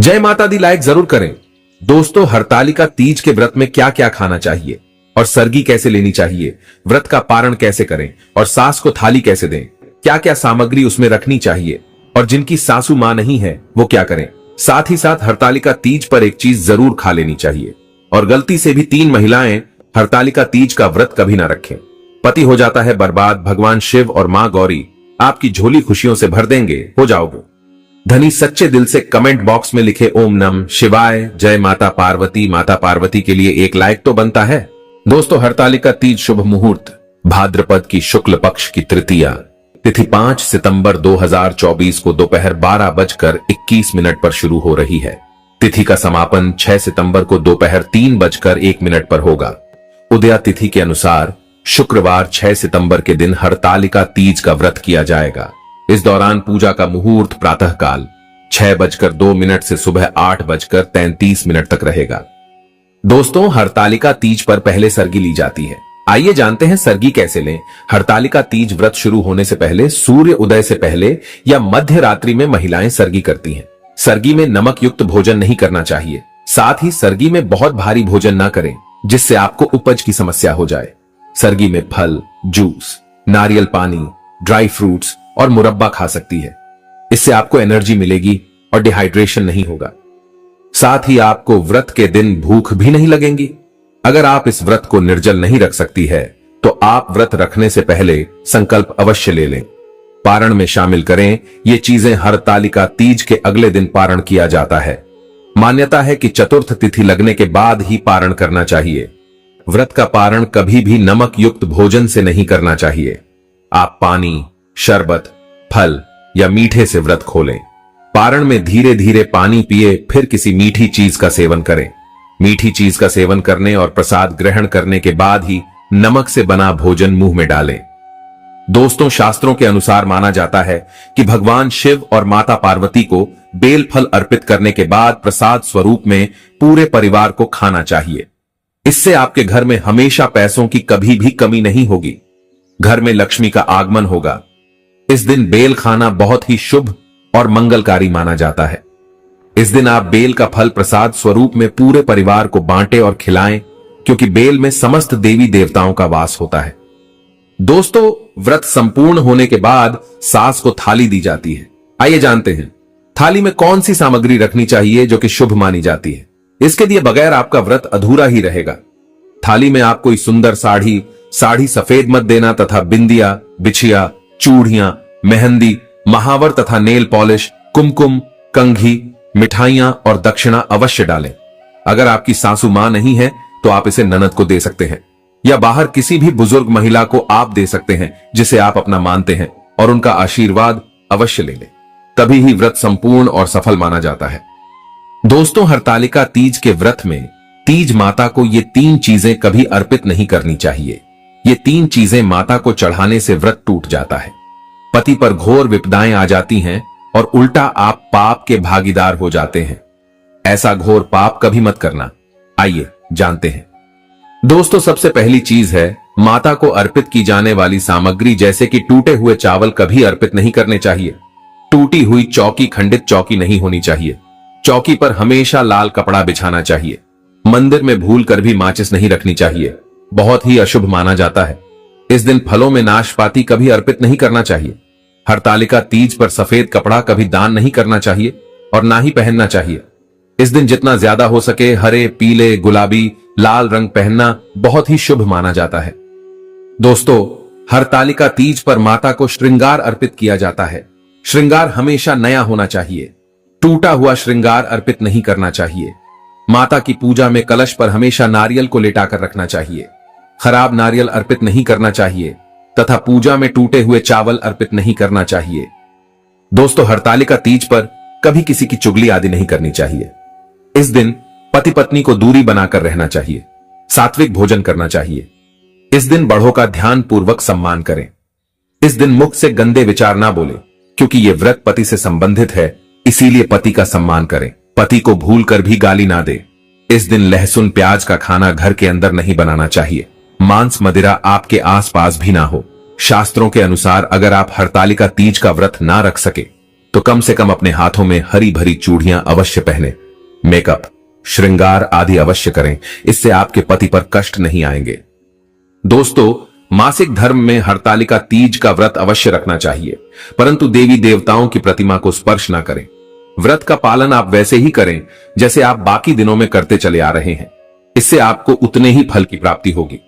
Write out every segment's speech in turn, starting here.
जय माता दी लाइक जरूर करें। दोस्तों, हरतालिका तीज के व्रत में क्या क्या खाना चाहिए और सरगी कैसे लेनी चाहिए, व्रत का पारण कैसे करें और सास को थाली कैसे दें, क्या क्या सामग्री उसमें रखनी चाहिए और जिनकी सासू मां नहीं है वो क्या करें। साथ ही साथ हरतालिका तीज पर एक चीज जरूर खा लेनी चाहिए और गलती से भी 3 महिलाएं हरतालिका तीज का व्रत कभी ना रखें। पति हो जाता है बर्बाद, भगवान शिव और मां गौरी आपकी झोली खुशियों से भर देंगे, हो जाओगे धनी। सच्चे दिल से कमेंट बॉक्स में लिखे ओम नम शिवाय, जय माता पार्वती। माता पार्वती के लिए एक लाइक तो बनता है। दोस्तों, हरतालिका तीज शुभ मुहूर्त भाद्रपद की शुक्ल पक्ष की तृतीया तिथि 5 सितंबर 2024 को दोपहर 12:21 पर शुरू हो रही है। तिथि का समापन 6 सितंबर को दोपहर 3:01 पर होगा। उदया तिथि के अनुसार शुक्रवार 6 सितंबर के दिन हरतालिका तीज का व्रत किया जाएगा। इस दौरान पूजा का मुहूर्त प्रातः काल 6:02 से सुबह 8:33 तक रहेगा। दोस्तों, हरतालिका तीज पर पहले सरगी ली जाती है। आइए जानते हैं सरगी कैसे लें। हरतालिका तीज व्रत शुरू होने से पहले सूर्य उदय से पहले या मध्य रात्रि में महिलाएं सरगी करती हैं। सरगी में नमक युक्त भोजन नहीं करना चाहिए। साथ ही सरगी में बहुत भारी भोजन ना करें जिससे आपको उपज की समस्या हो जाए। सरगी में फल, जूस, नारियल पानी, ड्राई फ्रूट्स और मुरब्बा खा सकती है। इससे आपको एनर्जी मिलेगी और डिहाइड्रेशन नहीं होगा। साथ ही आपको व्रत के दिन भूख भी नहीं लगेगी। अगर आप इस व्रत को निर्जल नहीं रख सकती है तो आप व्रत रखने से पहले संकल्प अवश्य ले लें। पारण में शामिल करें ये चीजें। हरतालिका तीज के अगले दिन पारण किया जाता है। मान्यता है कि चतुर्थ तिथि लगने के बाद ही पारण करना चाहिए। व्रत का पारण कभी भी नमक युक्त भोजन से नहीं करना चाहिए। आप पानी, शरबत, फल या मीठे से व्रत खोलें। पारण में धीरे धीरे पानी पिए, फिर किसी मीठी चीज का सेवन करें। मीठी चीज का सेवन करने और प्रसाद ग्रहण करने के बाद ही नमक से बना भोजन मुंह में डालें। दोस्तों, शास्त्रों के अनुसार माना जाता है कि भगवान शिव और माता पार्वती को बेल फल अर्पित करने के बाद प्रसाद स्वरूप में पूरे परिवार को खाना चाहिए। इससे आपके घर में हमेशा पैसों की कभी भी कमी नहीं होगी। घर में लक्ष्मी का आगमन होगा। इस दिन बेल खाना बहुत ही शुभ और मंगलकारी माना जाता है। इस दिन आप बेल का फल प्रसाद स्वरूप में पूरे परिवार को बांटें और खिलाएं, क्योंकि बेल में समस्त देवी देवताओं का वास होता है। दोस्तों, व्रत संपूर्ण होने के बाद सास को थाली दी जाती है। आइए जानते हैं थाली में कौन सी सामग्री रखनी चाहिए जो कि शुभ मानी जाती है। इसके दिए बगैर आपका व्रत अधूरा ही रहेगा। थाली में आप कोई सुंदर साड़ी सफेद मत देना तथा बिंदिया, बिछिया, चूड़ियां, मेहंदी, महावर तथा नेल पॉलिश, कुमकुम, कंघी, मिठाइयां और दक्षिणा अवश्य डालें। अगर आपकी सासू मां नहीं है तो आप इसे ननद को दे सकते हैं या बाहर किसी भी बुजुर्ग महिला को आप दे सकते हैं जिसे आप अपना मानते हैं, और उनका आशीर्वाद अवश्य ले लें। तभी ही व्रत संपूर्ण और सफल माना जाता है। दोस्तों, हरतालिका तीज के व्रत में तीज माता को ये 3 चीजें कभी अर्पित नहीं करनी चाहिए। ये 3 चीजें माता को चढ़ाने से व्रत टूट जाता है। पति पर घोर विपदाएं आ जाती हैं और उल्टा आप पाप के भागीदार हो जाते हैं। ऐसा घोर पाप कभी मत करना। आइए जानते हैं। दोस्तों, सबसे पहली चीज है माता को अर्पित की जाने वाली सामग्री जैसे कि टूटे हुए चावल कभी अर्पित नहीं करने चाहिए। टूटी हुई चौकी खंडित चौकी नहीं होनी चाहिए। चौकी पर हमेशा लाल कपड़ा बिछाना चाहिए। मंदिर में भूल कर भी माचिस नहीं रखनी चाहिए, बहुत ही अशुभ माना जाता है। इस दिन फलों में नाशपाती कभी अर्पित नहीं करना चाहिए। हरतालिका तीज पर सफेद कपड़ा कभी दान नहीं करना चाहिए और ना ही पहनना चाहिए। इस दिन जितना ज्यादा हो सके हरे, पीले, गुलाबी, लाल रंग पहनना बहुत ही शुभ माना जाता है। दोस्तों, हरतालिका तीज पर माता को श्रृंगार अर्पित किया जाता है। श्रृंगार हमेशा नया होना चाहिए। टूटा हुआ श्रृंगार अर्पित नहीं करना चाहिए। माता की पूजा में कलश पर हमेशा नारियल को लेटाकर रखना चाहिए। खराब नारियल अर्पित नहीं करना चाहिए तथा पूजा में टूटे हुए चावल अर्पित नहीं करना चाहिए। दोस्तों, हरतालिका तीज पर कभी किसी की चुगली आदि नहीं करनी चाहिए। इस दिन पति पत्नी को दूरी बनाकर रहना चाहिए। सात्विक भोजन करना चाहिए। इस दिन बड़ों का ध्यान पूर्वक सम्मान करें। इस दिन मुख से गंदे विचार ना बोले, क्योंकि यह व्रत पति से संबंधित है, इसीलिए पति का सम्मान करें। पति को भूल कर भी गाली ना दे। इस दिन लहसुन प्याज का खाना घर के अंदर नहीं बनाना चाहिए। मांस मदिरा आपके आसपास भी ना हो। शास्त्रों के अनुसार अगर आप हरतालिका तीज का व्रत ना रख सके तो कम से कम अपने हाथों में हरी भरी चूड़ियां अवश्य पहने, मेकअप, श्रृंगार आदि अवश्य करें। इससे आपके पति पर कष्ट नहीं आएंगे। दोस्तों, मासिक धर्म में हरतालिका तीज का व्रत अवश्य रखना चाहिए, परंतु देवी देवताओं की प्रतिमा को स्पर्श ना करें। व्रत का पालन आप वैसे ही करें जैसे आप बाकी दिनों में करते चले आ रहे हैं। इससे आपको उतने ही फल की प्राप्ति होगी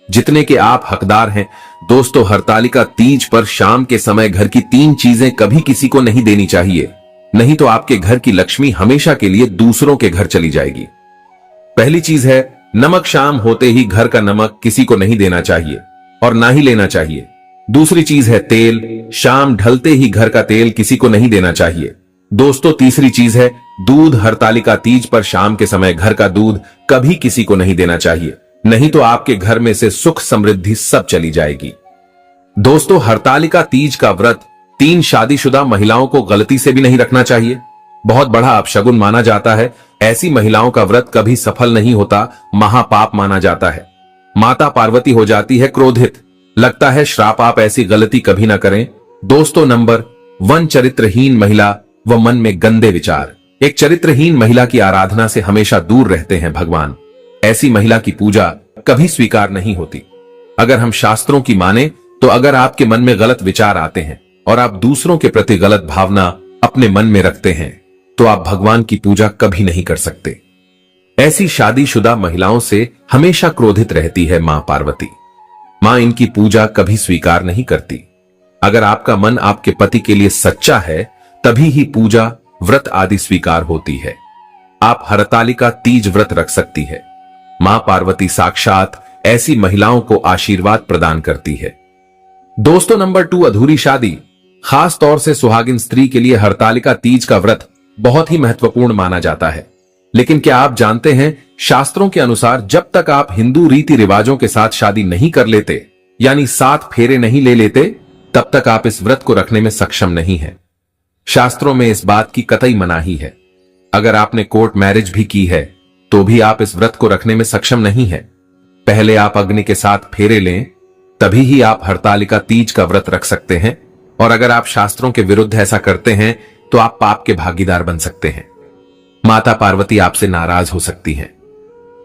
जितने के आप हकदार हैं। दोस्तों, हरतालिका तीज पर शाम के समय घर की 3 चीजें कभी किसी को नहीं देनी चाहिए, नहीं तो आपके घर की लक्ष्मी हमेशा के लिए दूसरों के घर चली जाएगी। पहली चीज है नमक। शाम होते ही घर का नमक किसी को नहीं देना चाहिए और ना ही लेना चाहिए। दूसरी चीज है तेल। शाम ढलते ही घर का तेल किसी को नहीं देना चाहिए। दोस्तों, तीसरी चीज है दूध। हरतालिका तीज पर शाम के समय घर का दूध कभी किसी को नहीं देना चाहिए, नहीं तो आपके घर में से सुख समृद्धि सब चली जाएगी। दोस्तों, हरतालिका तीज का व्रत 3 शादीशुदा महिलाओं को गलती से भी नहीं रखना चाहिए। बहुत बड़ा अपशगुन माना जाता है। ऐसी महिलाओं का व्रत कभी सफल नहीं होता, महापाप माना जाता है। माता पार्वती हो जाती है क्रोधित, लगता है श्राप। आप ऐसी गलती कभी ना करें। दोस्तों, नंबर 1, चरित्रहीन महिला व मन में गंदे विचार। एक चरित्रहीन महिला की आराधना से हमेशा दूर रहते हैं भगवान। ऐसी महिला की पूजा कभी स्वीकार नहीं होती। अगर हम शास्त्रों की माने तो अगर आपके मन में गलत विचार आते हैं और आप दूसरों के प्रति गलत भावना अपने मन में रखते हैं तो आप भगवान की पूजा कभी नहीं कर सकते। ऐसी शादीशुदा महिलाओं से हमेशा क्रोधित रहती है मां पार्वती। मां इनकी पूजा कभी स्वीकार नहीं करती। अगर आपका मन आपके पति के लिए सच्चा है तभी ही पूजा, व्रत आदि स्वीकार होती है। आप हरतालिका तीज व्रत रख सकती है। मां पार्वती साक्षात ऐसी महिलाओं को आशीर्वाद प्रदान करती है। दोस्तों, नंबर 2, अधूरी शादी। खास तौर से सुहागिन स्त्री के लिए हरतालिका तीज का व्रत बहुत ही महत्वपूर्ण माना जाता है। लेकिन क्या आप जानते हैं, शास्त्रों के अनुसार जब तक आप हिंदू रीति रिवाजों के साथ शादी नहीं कर लेते, यानी 7 फेरे नहीं ले लेते, तब तक आप इस व्रत को रखने में सक्षम नहीं हैं। शास्त्रों में इस बात की कतई मनाही है। अगर आपने कोर्ट मैरिज भी की है तो भी आप इस व्रत को रखने में सक्षम नहीं हैं। पहले आप अग्नि के साथ फेरे लें, तभी ही आप हरतालिका तीज का व्रत रख सकते हैं। और अगर आप शास्त्रों के विरुद्ध ऐसा करते हैं तो आप पाप के भागीदार बन सकते हैं। माता पार्वती आपसे नाराज हो सकती हैं।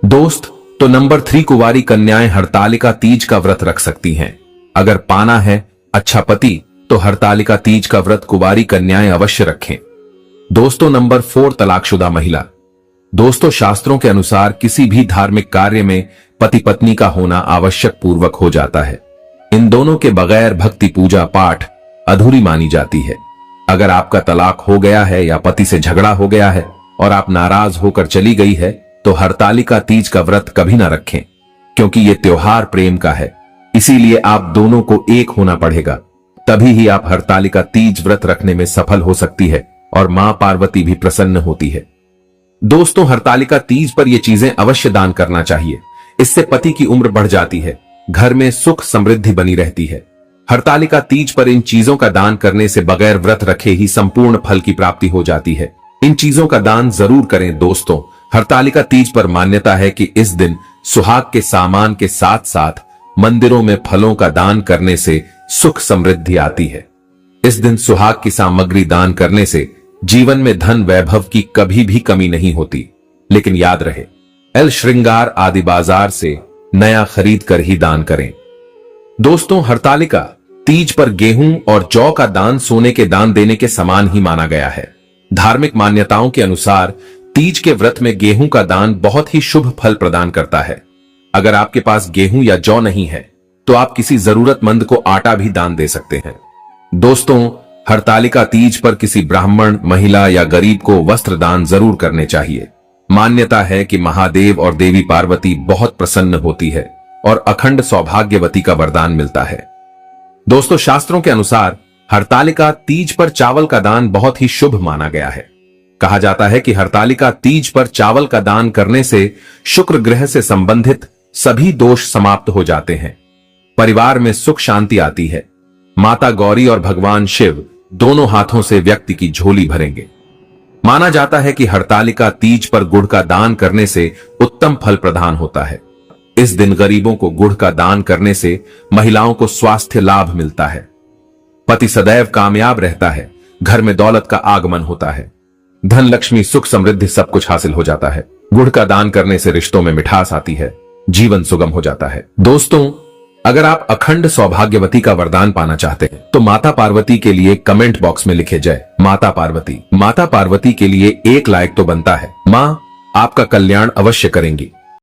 दोस्त, तो नंबर 3, कुंवारी कन्याएं हरतालिका तीज का व्रत रख सकती हैं। अगर पाना है अच्छा पति तो हरतालिका तीज का व्रत कुंवारी कन्याएं अवश्य रखें। दोस्तों, नंबर 4, तलाकशुदा महिला। दोस्तों, शास्त्रों के अनुसार किसी भी धार्मिक कार्य में पति पत्नी का होना आवश्यक पूर्वक हो जाता है। इन दोनों के बगैर भक्ति पूजा पाठ अधूरी मानी जाती है। अगर आपका तलाक हो गया है या पति से झगड़ा हो गया है और आप नाराज होकर चली गई है तो हरतालिका तीज का व्रत कभी ना रखें, क्योंकि यह त्योहार प्रेम का है। इसीलिए आप दोनों को एक होना पड़ेगा, तभी ही आप हरतालिका तीज व्रत रखने में सफल हो सकती है और मां पार्वती भी प्रसन्न होती है। दोस्तों, हरतालिका तीज पर ये चीजें अवश्य दान करना चाहिए। इससे पति की उम्र बढ़ जाती है, घर में सुख समृद्धि बनी रहती है। हरतालिका तीज पर इन चीजों का दान करने से बगैर व्रत रखे ही संपूर्ण फल की प्राप्ति हो जाती है। इन चीजों का दान जरूर करें। दोस्तों, हरतालिका तीज पर मान्यता है कि इस दिन सुहाग के सामान के साथ साथ मंदिरों में फलों का दान करने से सुख समृद्धि आती है। इस दिन सुहाग की सामग्री दान करने से जीवन में धन वैभव की कभी भी कमी नहीं होती। लेकिन याद रहे, एल श्रृंगार आदि बाजार से नया खरीद कर ही दान करें। दोस्तों, हरतालिका तीज पर गेहूं और जौ का दान सोने के दान देने के समान ही माना गया है। धार्मिक मान्यताओं के अनुसार तीज के व्रत में गेहूं का दान बहुत ही शुभ फल प्रदान करता है। अगर आपके पास गेहूं या जौ नहीं है तो आप किसी जरूरतमंद को आटा भी दान दे सकते हैं। दोस्तों, हरतालिका तीज पर किसी ब्राह्मण, महिला या गरीब को वस्त्र दान जरूर करने चाहिए। मान्यता है कि महादेव और देवी पार्वती बहुत प्रसन्न होती है और अखंड सौभाग्यवती का वरदान मिलता है। दोस्तों, शास्त्रों के अनुसार हरतालिका तीज पर चावल का दान बहुत ही शुभ माना गया है। कहा जाता है कि हरतालिका तीज पर चावल का दान करने से शुक्र ग्रह से संबंधित सभी दोष समाप्त हो जाते हैं, परिवार में सुख शांति आती है। माता गौरी और भगवान शिव दोनों हाथों से व्यक्ति की झोली भरेंगे। माना जाता है कि हरतालिका तीज पर गुड़ का दान करने से उत्तम फल प्रदान होता है। इस दिन गरीबों को गुड़ का दान करने से महिलाओं को स्वास्थ्य लाभ मिलता है, पति सदैव कामयाब रहता है, घर में दौलत का आगमन होता है। धन, लक्ष्मी, सुख, समृद्धि सब कुछ हासिल हो जाता है। गुड़ का दान करने से रिश्तों में मिठास आती है, जीवन सुगम हो जाता है। दोस्तों, अगर आप अखंड सौभाग्यवती का वरदान पाना चाहते हैं तो माता पार्वती के लिए कमेंट बॉक्स में लिखे जय माता पार्वती। माता पार्वती के लिए एक लाइक तो बनता है। माँ आपका कल्याण अवश्य करेंगी।